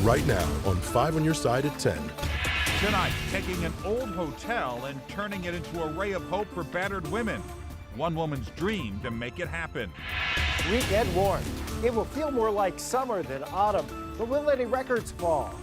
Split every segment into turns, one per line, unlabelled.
right now on 5 on Your Side at 10.
Tonight, taking an old hotel and turning it into a ray of hope for battered women. One woman's dream to make it happen.
Weekend warm. It will feel more like summer than autumn, but will any records fall?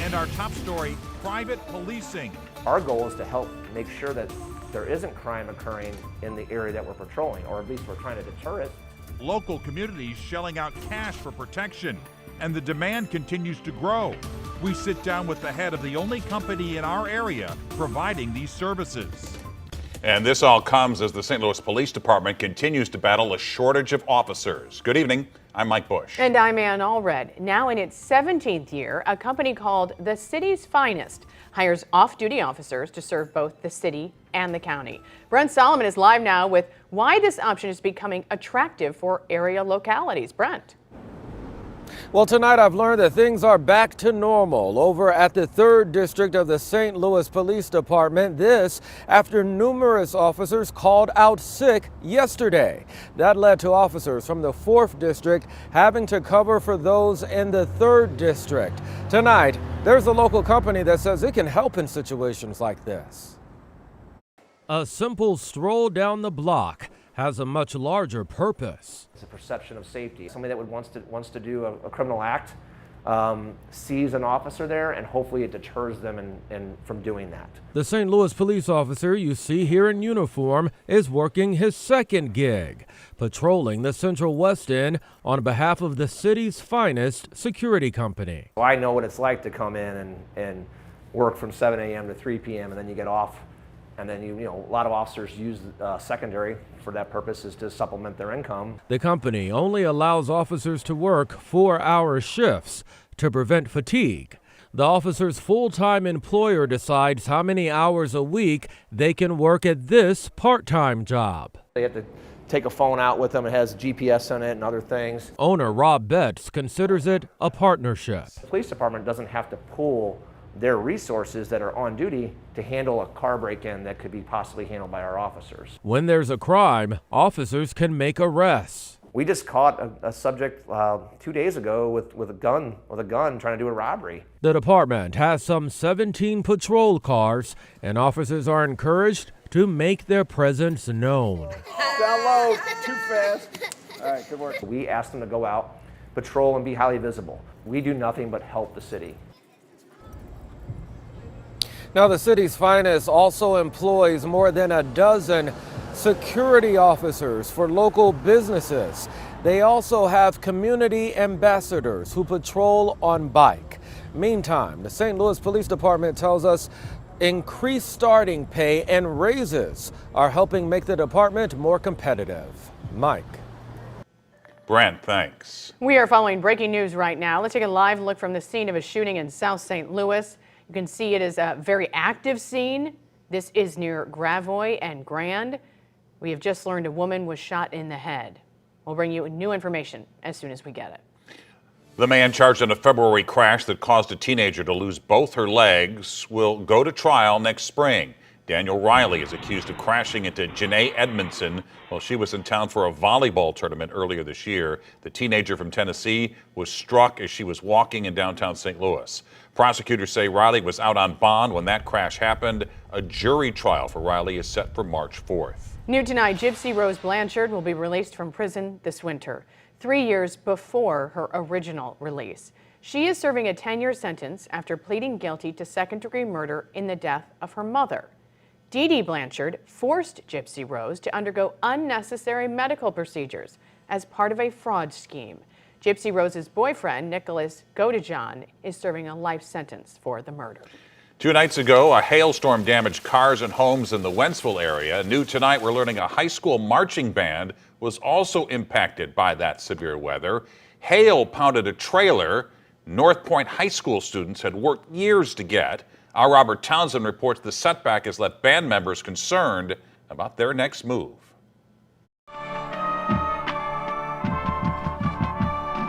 And our top story, private policing.
Our goal is to help make sure that there isn't crime occurring in the area that we're patrolling, or at least we're trying to deter it.
Local communities shelling out cash for protection, and the demand continues to grow. We sit down with the head of the only company in our area providing these services.
And this all comes as the St. Louis Police Department continues to battle a shortage of officers. Good evening. I'm Mike Bush.
And I'm Ann Allred. Now in its 17th year, a company called The City's Finest hires off-duty officers to serve both the city and the county. Brent Solomon is live now with why this option is becoming attractive for area localities. Brent.
Well, tonight I've learned that things are back to normal over at the 3rd District of the St. Louis Police Department. This after numerous officers called out sick yesterday. That led to officers from the 4th District having to cover for those in the 3rd District. Tonight, there's a local company that says it can help in situations like this. A simple stroll down the block has a much larger purpose.
It's a perception of safety. Somebody that wants to do a criminal act sees an officer there, and hopefully it deters them from doing that.
The St. Louis police officer you see here in uniform is working his second gig, patrolling the Central West End on behalf of the city's finest security company.
Well, I know what it's like to come in and work from 7 a.m. to 3 p.m. and then you get off. And then, a lot of officers use secondary for that purpose, is to supplement their income.
The company only allows officers to work 4-hour shifts to prevent fatigue. The officer's full-time employer decides how many hours a week they can work at this part-time job.
They have to take a phone out with them. It has GPS on it and other things.
Owner Rob Betts considers it a partnership.
The police department doesn't have to pool their resources that are on duty to handle a car break-in that could be possibly handled by our officers.
When there's a crime, officers can make arrests.
We just caught a subject 2 days ago with a gun trying to do a robbery.
The department has some 17 patrol cars, and officers are encouraged to make their presence known.
Down low, too fast. All right, good work. We asked them to go out, patrol, and be highly visible. We do nothing but help the city.
Now, the city's finest also employs more than a dozen security officers for local businesses. They also have community ambassadors who patrol on bike. Meantime, the St. Louis Police Department tells us increased starting pay and raises are helping make the department more competitive. Mike.
Brent, thanks.
We are following breaking news right now. Let's take a live look from the scene of a shooting in South St. Louis. You can see it is a very active scene. This is near Gravois and Grand. We have just learned a woman was shot in the head. We'll bring you new information as soon as we get it.
The man charged in a February crash that caused a teenager to lose both her legs will go to trial next spring. Daniel Riley is accused of crashing into Janae Edmondson while she was in town for a volleyball tournament earlier this year. The teenager from Tennessee was struck as she was walking in downtown St. Louis. Prosecutors say Riley was out on bond when that crash happened. A jury trial for Riley is set for March 4th.
New tonight, Gypsy Rose Blanchard will be released from prison this winter, 3 years before her original release. She is serving a 10-year sentence after pleading guilty to second-degree murder in the death of her mother. Dee Dee Blanchard forced Gypsy Rose to undergo unnecessary medical procedures as part of a fraud scheme. Gypsy Rose's boyfriend, Nicholas Godejohn, is serving a life sentence for the murder.
2 nights ago, a hailstorm damaged cars and homes in the Wentzville area. New tonight, we're learning a high school marching band was also impacted by that severe weather. Hail pounded a trailer North Point High School students had worked years to get. Our Robert Townsend reports the setback has left band members concerned about their next move.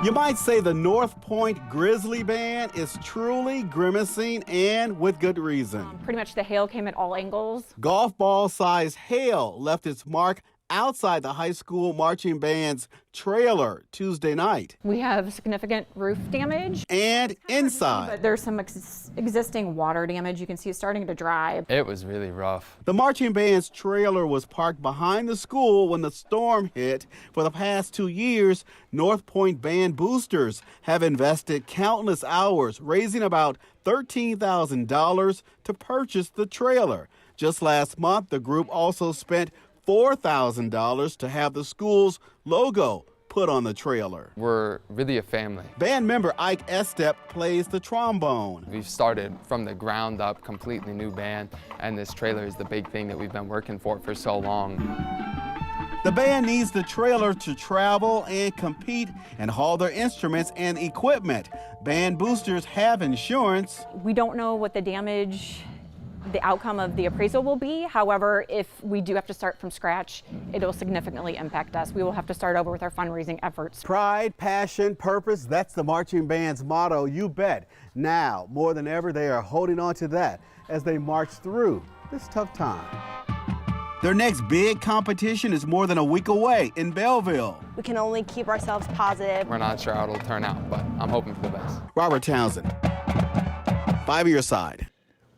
You might say the North Point Grizzly Band is truly grimacing, and with good reason.
Pretty much the hail came at all angles.
Golf ball-sized hail left its mark outside the high school marching band's trailer Tuesday night.
We have significant roof damage.
And inside.
But there's some existing water damage. You can see it's starting to dry.
It was really rough.
The marching band's trailer was parked behind the school when the storm hit. For the past 2 years, North Point Band boosters have invested countless hours, raising about $13,000 to purchase the trailer. Just last month, the group also spent $4,000 to have the school's logo put on the trailer.
We're really a family.
Band member Ike Estep plays the trombone.
We've started from the ground up, completely new band, and this trailer is the big thing that we've been working for so long.
The band needs the trailer to travel and compete and haul their instruments and equipment. Band boosters have insurance.
We don't know what the outcome of the appraisal will be. However, if we do have to start from scratch, it'll significantly impact us. We will have to start over with our fundraising efforts.
Pride, passion, purpose, that's the marching band's motto, you bet. Now, more than ever, they are holding on to that as they march through this tough time. Their next big competition is more than a week away in Belleville.
We can only keep ourselves positive.
We're not sure how it'll turn out, but I'm hoping for the best.
Robert Townsend, 5 Your Side.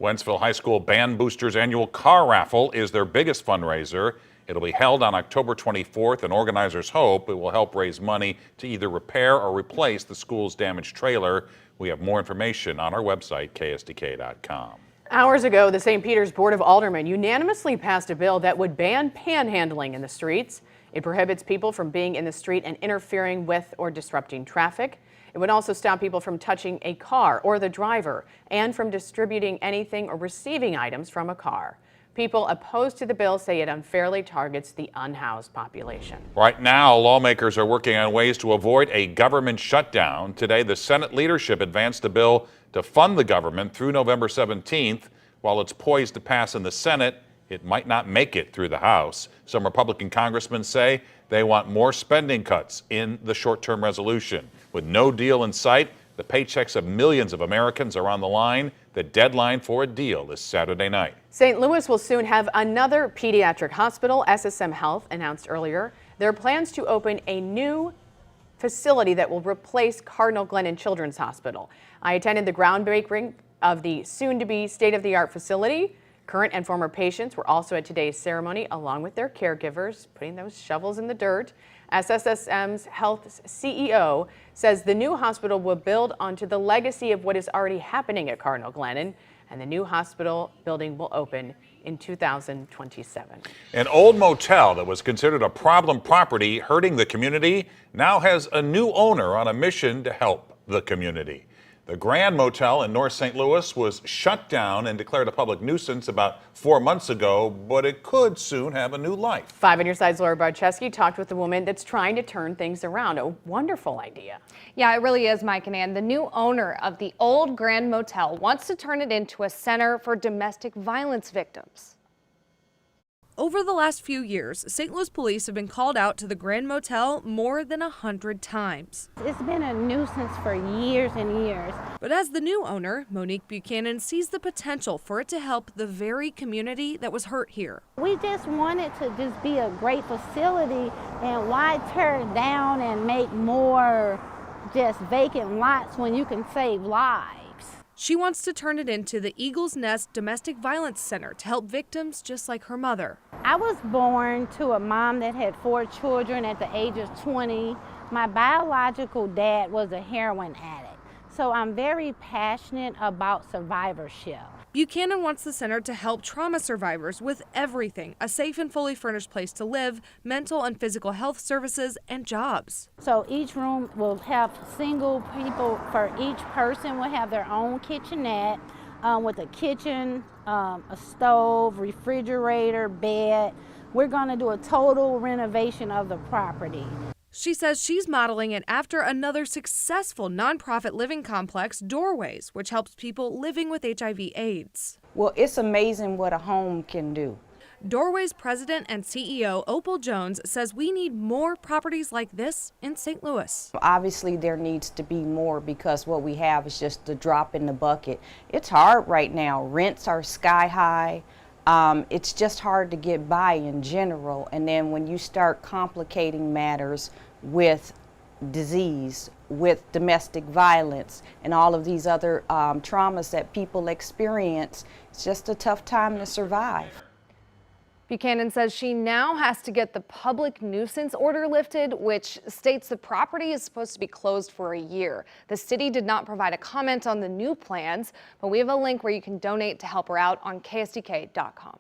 Wentzville High School Band Boosters annual car raffle is their biggest fundraiser. It'll be held on October 24th, and organizers hope it will help raise money to either repair or replace the school's damaged trailer. We have more information on our website, ksdk.com.
Hours ago, the St. Peter's Board of Aldermen unanimously passed a bill that would ban panhandling in the streets. It prohibits people from being in the street and interfering with or disrupting traffic. It would also stop people from touching a car or the driver and from distributing anything or receiving items from a car. People opposed to the bill say it unfairly targets the unhoused population.
Right now, lawmakers are working on ways to avoid a government shutdown. Today, the Senate leadership advanced a bill to fund the government through November 17th. While it's poised to pass in the Senate, it might not make it through the House. Some Republican congressmen say they want more spending cuts in the short-term resolution. With no deal in sight, the paychecks of millions of Americans are on the line. The deadline for a deal is Saturday night.
St. Louis will soon have another pediatric hospital. SSM Health announced earlier their plans to open a new facility that will replace Cardinal Glennon Children's Hospital. I attended the groundbreaking of the soon-to-be state-of-the-art facility. Current and former patients were also at today's ceremony, along with their caregivers, putting those shovels in the dirt. SSM Health's CEO says the new hospital will build onto the legacy of what is already happening at Cardinal Glennon, and the new hospital building will open in 2027.
An old motel that was considered a problem property hurting the community now has a new owner on a mission to help the community. The Grand Motel in North St. Louis was shut down and declared a public nuisance about 4 months ago, but it could soon have a new life.
5 on Your Side's Laura Barczewski talked with the woman that's trying to turn things around. A wonderful idea.
Yeah, it really is, Mike and Ann. The new owner of the old Grand Motel wants to turn it into a center for domestic violence victims.
Over the last few years, St. Louis police have been called out to the Grand Motel more than 100 times.
It's been a nuisance for years and years.
But as the new owner, Monique Buchanan sees the potential for it to help the very community that was hurt here.
We just wanted to just be a great facility, and why tear it down and make more just vacant lots when you can save lives?
She wants to turn it into the Eagle's Nest Domestic Violence Center to help victims just like her mother.
I was born to a mom that had 4 children at the age of 20. My biological dad was a heroin addict, so I'm very passionate about survivorship.
Buchanan wants the center to help trauma survivors with everything: a safe and fully furnished place to live, mental and physical health services, and jobs.
So each room will have single people. For each person will have their own kitchenette with a kitchen, a stove, refrigerator, bed. We're going to do a total renovation of the property.
She says she's modeling it after another successful nonprofit living complex, Doorways, which helps people living with HIV/AIDS.
Well, it's amazing what a home can do.
Doorways president and CEO Opal Jones says we need more properties like this in St. Louis.
Obviously, there needs to be more because what we have is just a drop in the bucket. It's hard right now. Rents are sky high. it's just hard to get by in general. And then when you start complicating matters with disease, with domestic violence, and all of these other traumas that people experience, it's just a tough time to survive.
Buchanan says she now has to get the public nuisance order lifted, which states the property is supposed to be closed for a year. The city did not provide a comment on the new plans, but we have a link where you can donate to help her out on KSDK.com.